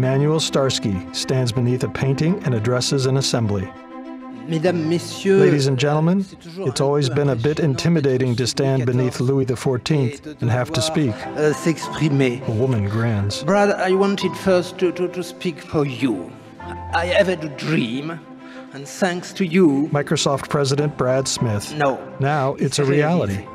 Emmanuel Starsky stands beneath a painting and addresses an assembly. Ladies and gentlemen, it's always been a bit intimidating to stand beneath Louis XIV and have to speak. A woman grins. Brad, I wanted first to speak for you. I have had a dream, and thanks to you... Microsoft President Brad Smith. No. Now it's a reality.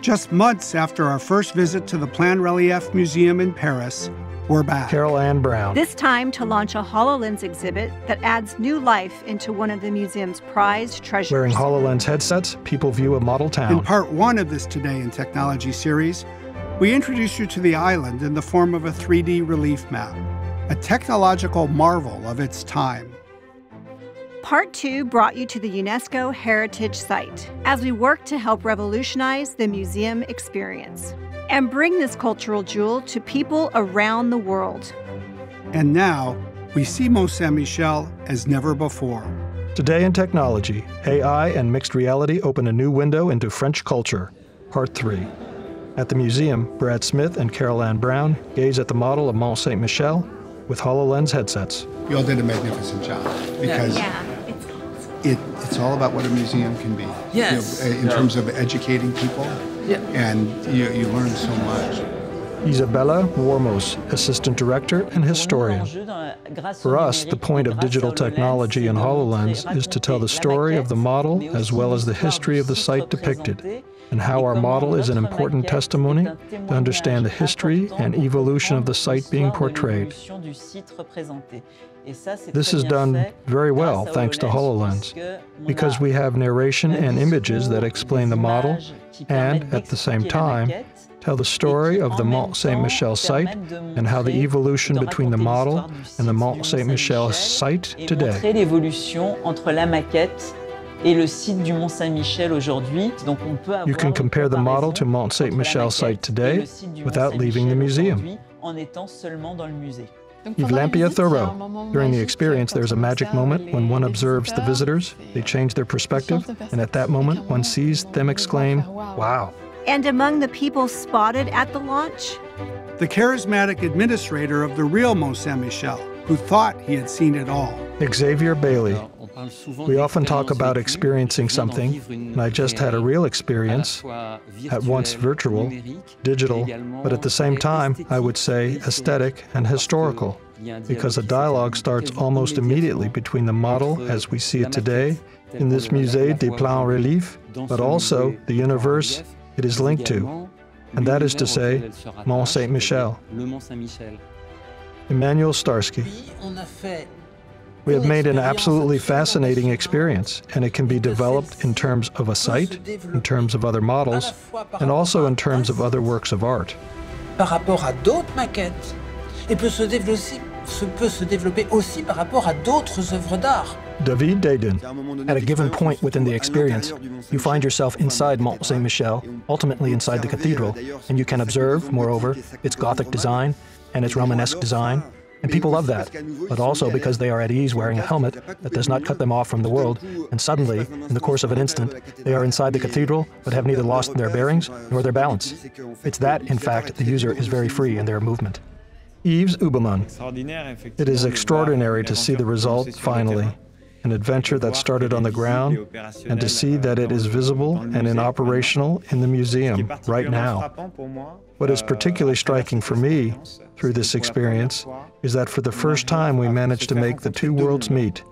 Just months after our first visit to the Plan Relief Museum in Paris, we're back. Carol Ann Brown. This time to launch a HoloLens exhibit that adds new life into one of the museum's prized treasures. Wearing HoloLens headsets, people view a model town. In part one of this Today in Technology series, we introduce you to the island in the form of a 3D relief map, a technological marvel of its time. Part 2 brought you to the UNESCO Heritage Site as we work to help revolutionize the museum experience and bring this cultural jewel to people around the world. And now, we see Mont-Saint-Michel as never before. Today in Technology, AI and mixed reality open a new window into French culture. Part 3. At the museum, Brad Smith and Carol Ann Brown gaze at the model of Mont-Saint-Michel with HoloLens headsets. You all did a magnificent job because it's all about what a museum can be. Yes. You know, in terms of educating people, and you learn so much. Isabella Warmos, Assistant Director and Historian. For us, the point of digital technology and HoloLens is to tell the story of the model as well as the history of the site depicted, and how our model is an important testimony to understand the history and evolution of the site being portrayed. This is done very well thanks to HoloLens, because we have narration and images that explain the model and, at the same time, tell the story of the Mont-Saint-Michel site and how the evolution between the model and the Mont-Saint-Michel site today. You can compare the model to Mont-Saint-Michel site today without leaving the museum. Yves Thoreau. During the experience, there's a magic moment when one observes the visitors, they change their perspective, and at that moment, one sees them exclaim, "Wow." And among the people spotted at the launch? The charismatic administrator of the real Mont-Saint-Michel, who thought he had seen it all. Xavier Bailey. We often talk about experiencing something, and I just had a real experience, at once virtual, digital, but at the same time, I would say aesthetic and historical, because a dialogue starts almost immediately between the model as we see it today in this Musée des Plans Reliefs, but also the universe it is linked to, and that is to say, Mont-Saint-Michel. Emmanuel Starsky. We have made an absolutely fascinating experience, and it can be developed in terms of a site, in terms of other models, and also in terms of other works of art. Par rapport à d'autres maquettes, et peut se développer aussi par rapport à d'autres œuvres d'art. David Dayden. At a given point within the experience, you find yourself inside Mont-Saint-Michel, ultimately inside the cathedral, and you can observe, moreover, its Gothic design and its Romanesque design. And people love that, but also because they are at ease wearing a helmet that does not cut them off from the world, and suddenly, in the course of an instant, they are inside the cathedral but have neither lost their bearings nor their balance. It's that, in fact, the user is very free in their movement. Yves Uberman. It is extraordinary to see the result finally, an adventure that started on the ground, and to see that it is visible and operational in the museum right now. What is particularly striking for me through this experience is that for the first time we managed to make the two worlds meet,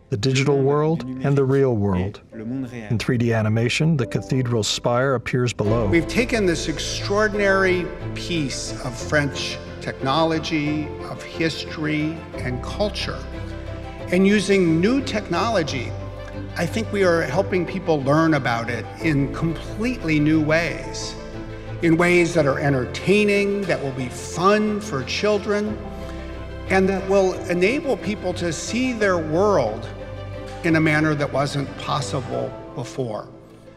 the digital world and the real world. In 3D animation, the cathedral's spire appears below. We've taken this extraordinary piece of French technology, of history and culture, and using new technology, I think we are helping people learn about it in completely new ways. In ways that are entertaining, that will be fun for children, and that will enable people to see their world in a manner that wasn't possible before.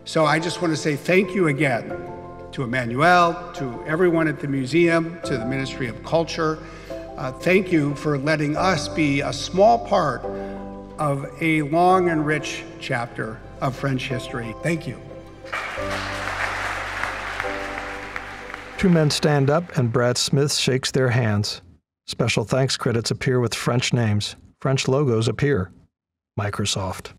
So I just want to say thank you again to Emmanuel, to everyone at the museum, to the Ministry of Culture. Thank you for letting us be a small part of a long and rich chapter of French history. Thank you. Two men stand up and Brad Smith shakes their hands. Special thanks credits appear with French names. French logos appear. Microsoft.